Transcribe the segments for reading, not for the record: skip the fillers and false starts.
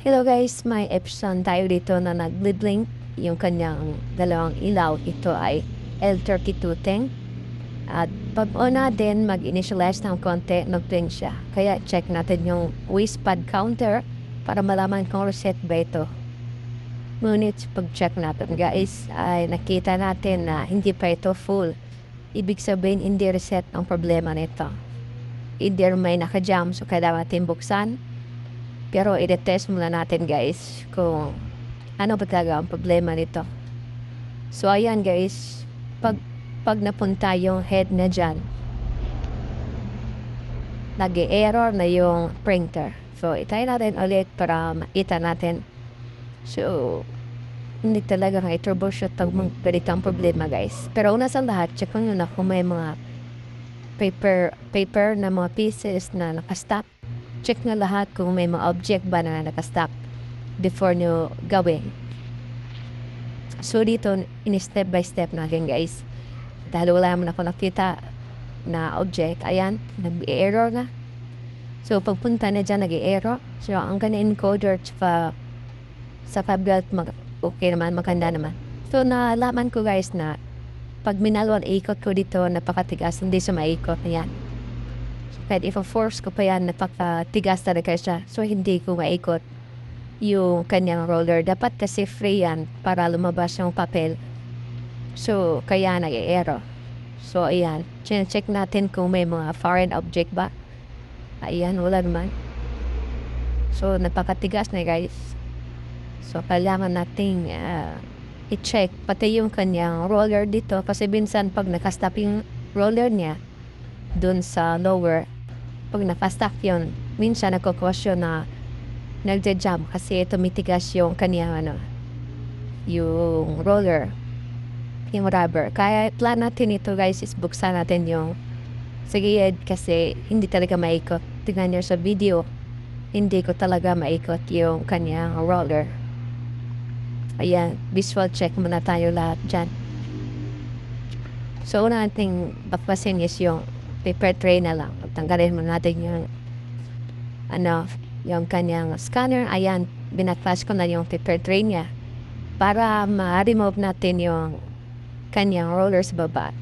Hello guys, may Epson tayo dito na nag-blink yung kanyang dalawang ilaw. Ito ay L3210. At pag-una din mag-initialize ng konti, nag-blink siya. Kaya check natin yung waistpad counter para malaman kung reset ba ito. Ngunit pag-check natin guys, ay nakita natin na hindi pa ito full. Ibig sabihin hindi reset ang problema nito. Either may naka-jam so kailangan natin buksan. Pero i-test muna natin guys kung ano ba talaga ang problema nito. So ayan guys, pag napunta yung head na dyan, nag-error na yung printer. So itry natin ulit para makita natin. So hindi talaga nga i-troubleshoot ang ganitong problema guys. Pero una sa lahat, check nyo na kung may mga paper na mga pieces na nakastack. Check na lahat kung may mga object ba na nakastack before nyo gawin. So dito, in-step by step natin guys. Dahil wala naman ako nakita na object. Ayan, nag-error na. So pagpunta na dyan, nag-error. So ang kanya encoder sa belt, okay naman, maganda naman. So nalaman ko guys na pag minalwan ikot ko dito, napakatigas, hindi siya maikot. Ayan. Kahit if-force ko pa yan, napakatigas talaga siya. So, hindi ko maikot yung kanyang roller. Dapat kasi free yan para lumabas yung papel. So, kaya nag-error. So, ayan. Check natin kung may mga foreign object ba. Ayan, wala naman. So, napakatigas na guys. So, kailangan nating i-check. Pati yung kanyang roller dito. Kasi minsan pag nakastop yung roller niya dun sa lower, pag nakastack yun, minsan nagko-question na nagja-jam kasi tumitigas yung kanyang yung roller, yung rubber. Kaya plan natin ito guys, is buksan natin yung sigiyed kasi hindi talaga maikot. Tingnan nyo sa video, hindi ko talaga maikot yung kanyang roller. Ayan, visual check muna tayo lahat dyan. So una nating bakbasin is yung paper tray na lang. Tanggalin mo natin yung yung kanyang scanner. Ayan, binaklas ko na yung paper tray niya para ma-remove natin yung kanyang roller sa baba.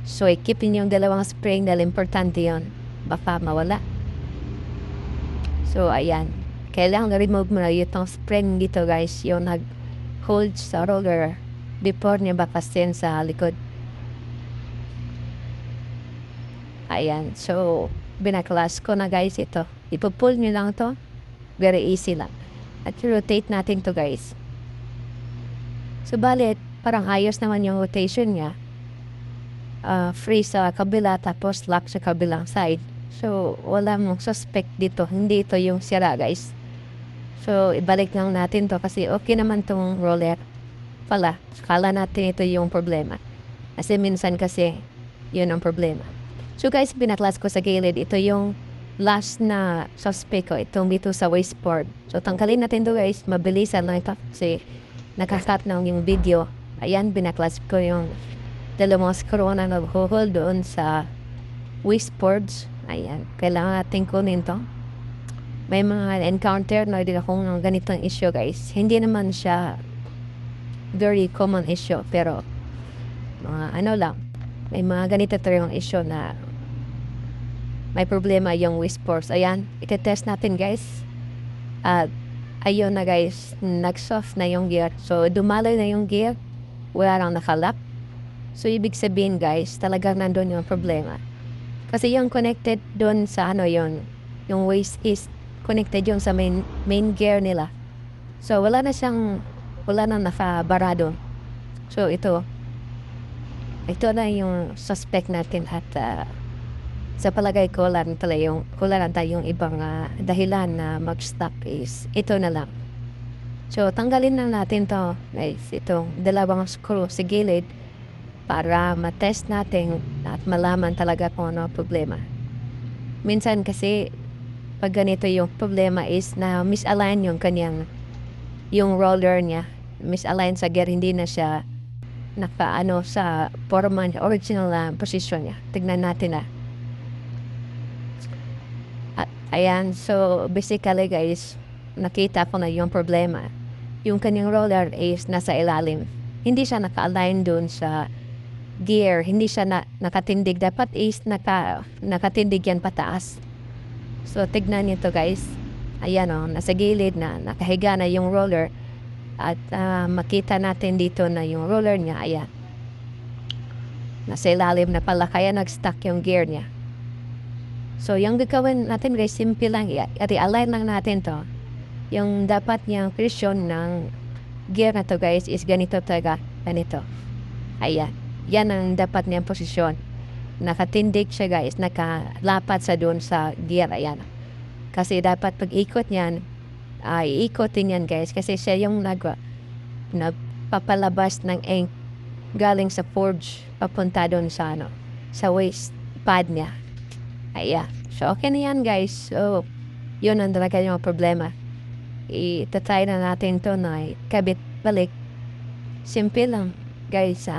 So, ikipin yung dalawang spring dahil importante yun. Baka mawala. So, ayan. Kailangan na-remove mo na yung spring dito guys, yung nag-hold sa roller before niya bakasin sa likod. Ayan, so binaklas ko na guys ito. Ipupull nyo lang to. Very easy lang. At rotate natin to guys. So balit, parang ayos naman yung rotation niya. Free sa kabila tapos lock sa kabilang side. So wala mong suspect dito. Hindi ito yung sira guys. So ibalik lang natin to kasi okay naman tong roller. Pala, kala natin ito yung problema. Kasi minsan kasi yun ang problema. So guys, binaklas ko sa gilid. Ito yung last na suspect ko. Itong dito sa waistboard. So tanggalin natin to guys. Mabilisan lang ito. Kasi nakakat na yung video. Ayan, binaklas ko yung dalawang screw na nag-hold doon sa waistboards. Ayan, kailangan natin kunin to. May mga encounter na din akong ganitong issue guys. Hindi naman siya very common issue. Pero mga lang. May mga ganito tayong issue na may problema yung waistboards. Ayan, iti-test natin guys. At ayun na guys, nag-soft na yung gear. So, dumaloy na yung gear. Wala lang nakalock. So, ibig sabihin guys, talagang nandun yung problema. Kasi yung connected doon sa yung waist is connected yun sa main gear nila. So, wala na nakabarado. So, ito na yung suspect natin at sa palagay ko lang tayong ibang dahilan na mag-stop is ito na lang. So, tanggalin na natin to guys, itong dalawang screw sa gilid para matest natin at malaman talaga kung ano problema. Minsan kasi pag ganito yung problema is na misalign yung kanyang yung roller niya, misalign sa gear, hindi na siya nakaano sa original position niya. Tignan natin na. Ayan, so basically guys, nakita ko na yung problema. Yung kanyang roller is nasa ilalim. Hindi siya naka-align doon sa gear. Hindi siya nakatindig. Dapat is nakatindig yan pataas. So, tignan niyo to guys. Ayan o, nasa gilid na, nakahiga na yung roller. At makita natin dito na yung roller niya, ayan. Nasa ilalim na pala, kaya nag-stuck yung gear niya. So, yung gagawin natin guys, simple lang. I-align lang natin to. Yung dapat niyang presyon ng gear na to guys is ganito talaga. Ganito. Ayan. Yan ang dapat niyang posisyon. Nakatindig siya guys. Nakalapat sa doon sa gear. Ayan. Kasi dapat pag-ikot niyan, iikotin yan guys. Kasi siya yung nagpapalabas ng ink galing sa forge papunta doon sa sa waist pad niya. Ayan. So, okay na yan guys. So, yun ang talaga yung problema. Itatry na natin to na kabit balik. Simple lang guys.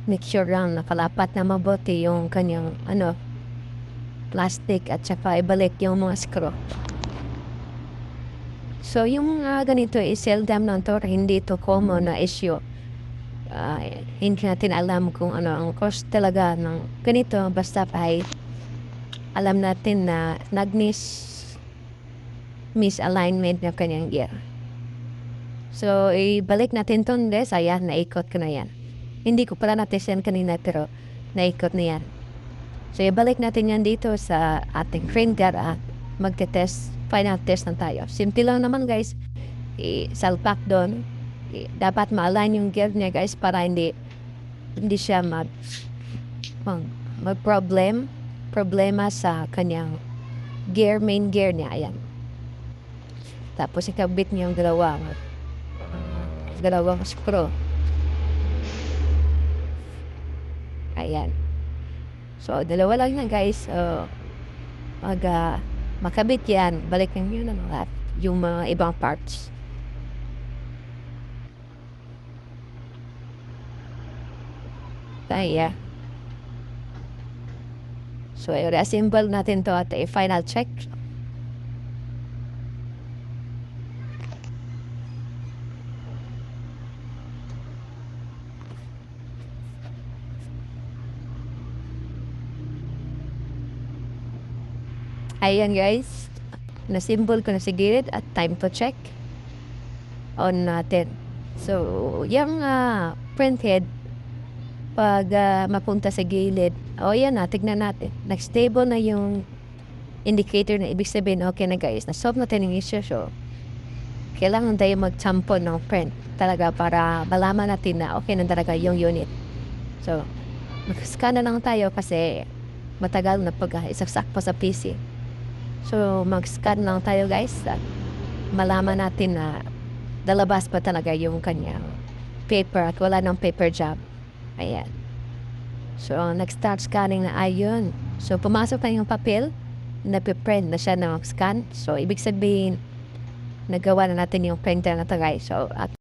Make sure lang nakalapat na mabuti yung kanyang plastic at saka ibalik yung mga screw. So, yung ganito is seldom ng to. Hindi to common na issue. Hindi natin alam kung ano ang cause talaga ng ganito. Basta ay alam natin na misalignment ng kanyang gear. So, ibalik natin to guys. Ayan, naikot ko na yan. Hindi ko pala natin kanina pero naikot na yan. So, ibalik natin yan dito sa ating crane gear at magte-test, final test na tayo. Simple lang naman guys. Salpak doon. Dapat ma-align yung gear niya guys para hindi siya problema sa kanyang gear, main gear niya. Ayan. Tapos ikabit niya yung dalawang screw. Ayan. So, dalawa lang yan guys. Makabit yan. Balikan nyo na yung mga ibang parts. Kaya. So, i-reassemble natin to at i-final check. Ayan guys. Na-symbol ko na sa gilid at time to check. On natin. So, yung printhead pag mapunta sa gilid, yan tignan natin. Nag-stable na yung indicator na ibig sabihin, okay na guys, na-solve natin yung issue. So, kailangan tayo mag-sample ng print talaga para malaman natin na okay na talaga yung unit. So, mag-scan na lang tayo kasi matagal na pag isaksak pa sa PC. So, mag-scan lang tayo guys at malaman natin na dalabas pa talaga yung kanyang paper at wala ng paper job. Ayan. So, nag-start scanning na ayun. So, pumasok na yung papel, napiprint na siya ng scan. So, ibig sabihin, nagawa na natin yung printer na to guys. So, at